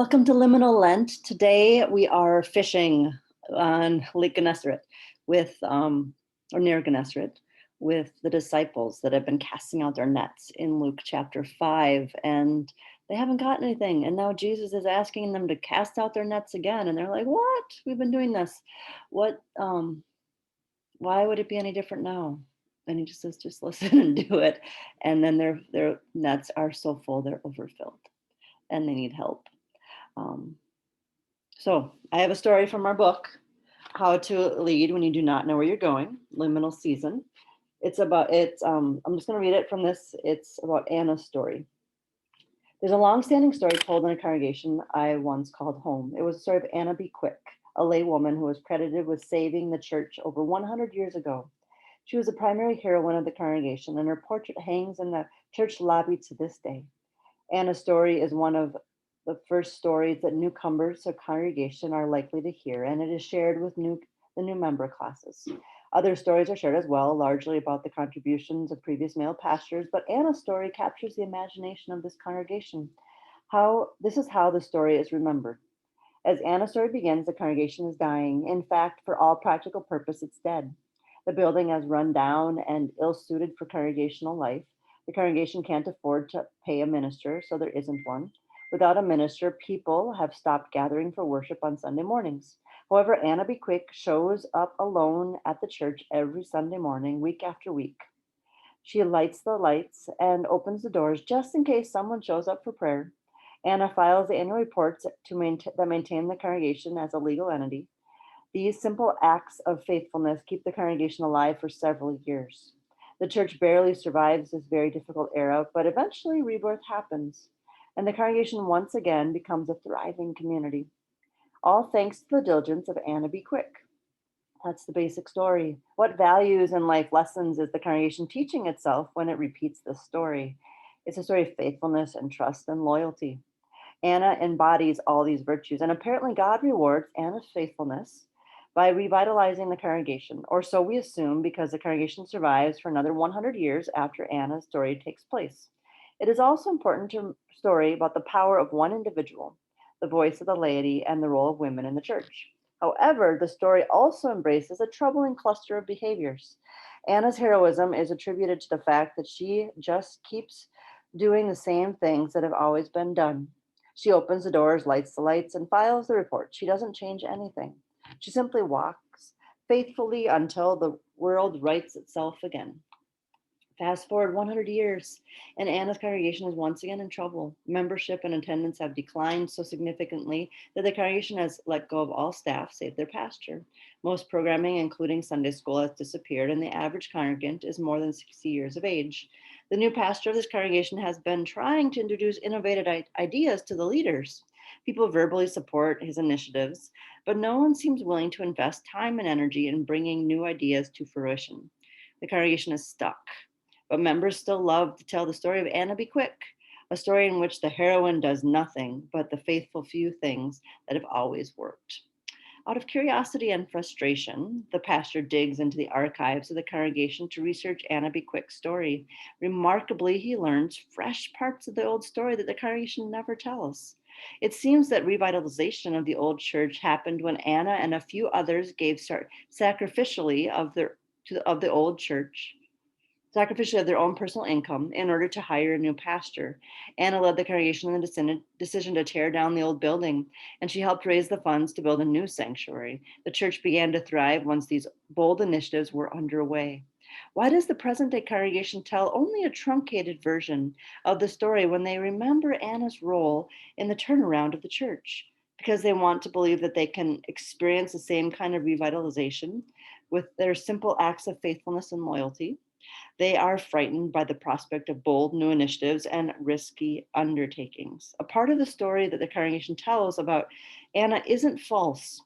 Welcome to Liminal Lent. Today we are fishing on Lake Gennesaret or near Gennesaret, with the disciples that have been casting out their nets in Luke chapter 5, and they haven't gotten anything. And now Jesus is asking them to cast out their nets again, and they're like, "What? We've been doing this. What? Why would it be any different now?" And he just says, "Just listen and do it." And then their nets are so full they're overfilled, and they need help. Um, So I have a story from our book, How to Lead When You Do Not Know Where You're Going, Liminal Season. I'm just going to read it from this. It's about Anna's story. There's a long-standing story told in a congregation I once called home. It was the story of Anna B. Quick, a lay woman who was credited with saving the church over 100 years ago. She was the primary heroine of the congregation, and her portrait hangs in the church lobby to this day. Anna's story is one of the first stories that newcomers to congregation are likely to hear, and it is shared with the new member classes. Other stories are shared as well, largely about the contributions of previous male pastors, but Anna's story captures the imagination of this congregation. This is how the story is remembered. As Anna's story begins, the congregation is dying. In fact, for all practical purpose, it's dead. The building has run down and ill-suited for congregational life. The congregation can't afford to pay a minister, so there isn't one. Without a minister, people have stopped gathering for worship on Sunday mornings. However, Anna B. Quick shows up alone at the church every Sunday morning, week after week. She lights the lights and opens the doors just in case someone shows up for prayer. Anna files the annual reports that maintain the congregation as a legal entity. These simple acts of faithfulness keep the congregation alive for several years. The church barely survives this very difficult era, but eventually rebirth happens, and the congregation once again becomes a thriving community. All thanks to the diligence of Anna B. Quick. That's the basic story. What values and life lessons is the congregation teaching itself when it repeats this story? It's a story of faithfulness and trust and loyalty. Anna embodies all these virtues, and apparently God rewards Anna's faithfulness by revitalizing the congregation, or so we assume, because the congregation survives for another 100 years after Anna's story takes place. It is also important to story about the power of one individual, the voice of the laity, and the role of women in the church. However, the story also embraces a troubling cluster of behaviors. Anna's heroism is attributed to the fact that she just keeps doing the same things that have always been done. She opens the doors, lights the lights, and files the report. She doesn't change anything. She simply walks faithfully until the world rights itself again. Fast forward 100 years, and Anna's congregation is once again in trouble. Membership and attendance have declined so significantly that the congregation has let go of all staff save their pastor. Most programming, including Sunday school, has disappeared, and the average congregant is more than 60 years of age. The new pastor of this congregation has been trying to introduce innovative ideas to the leaders. People verbally support his initiatives, but no one seems willing to invest time and energy in bringing new ideas to fruition. The congregation is stuck. But members still love to tell the story of Anna B. Quick, a story in which the heroine does nothing but the faithful few things that have always worked. Out of curiosity and frustration, the pastor digs into the archives of the congregation to research Anna B. Quick's story. Remarkably, he learns fresh parts of the old story that the congregation never tells. It seems that revitalization of the old church happened when Anna and a few others gave sacrificially of the old church, sacrificially of their own personal income in order to hire a new pastor. Anna led the congregation in the decision to tear down the old building, and she helped raise the funds to build a new sanctuary. The church began to thrive once these bold initiatives were underway. Why does the present day congregation tell only a truncated version of the story when they remember Anna's role in the turnaround of the church? Because they want to believe that they can experience the same kind of revitalization with their simple acts of faithfulness and loyalty. They are frightened by the prospect of bold new initiatives and risky undertakings. A part of the story that the congregation tells about Anna isn't false,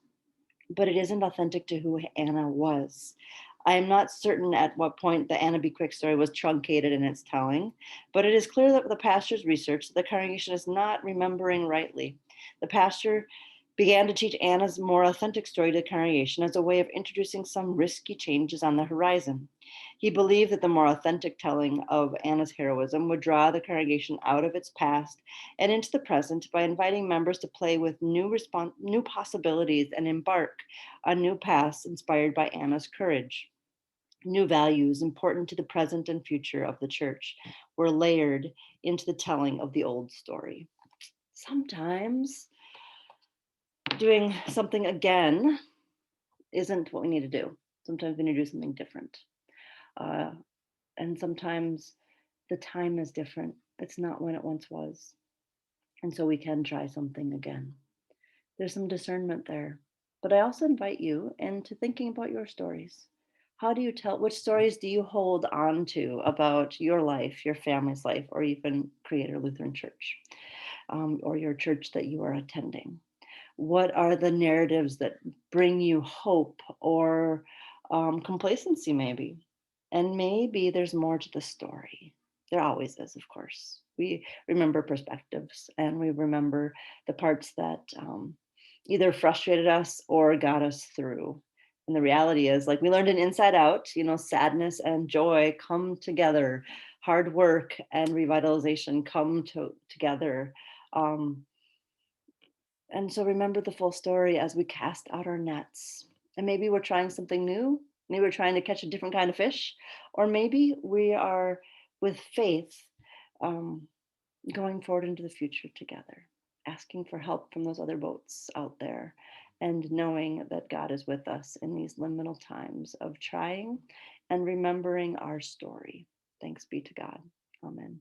but it isn't authentic to who Anna was. I am not certain at what point the Anna B. Quick story was truncated in its telling, but it is clear that the pastor's research that the congregation is not remembering rightly. The pastor began to teach Anna's more authentic story to the congregation as a way of introducing some risky changes on the horizon. He believed that the more authentic telling of Anna's heroism would draw the congregation out of its past and into the present by inviting members to play with new possibilities and embark on new paths inspired by Anna's courage. New values important to the present and future of the church were layered into the telling of the old story. Sometimes doing something again isn't what we need to do. Sometimes we need to do something different. Uh, and sometimes the time is different. It's not when it once was. And so we can try something again. There's some discernment there. But I also invite you into thinking about your stories. How do you tell, which stories do you hold on to about your life, your family's life, or even Creator Lutheran Church, or your church that you are attending? What are the narratives that bring you hope or complacency, maybe? And maybe there's more to the story. There always is, of course. We remember perspectives and we remember the parts that either frustrated us or got us through. And the reality is, like we learned in Inside Out, sadness and joy come together, hard work and revitalization come together. Um, and so remember the full story as we cast out our nets. And maybe we're trying something new. Maybe we're trying to catch a different kind of fish. Or maybe we are, with faith, um, going forward into the future together, asking for help from those other boats out there, and knowing that God is with us in these liminal times of trying and remembering our story. Thanks be to God. Amen.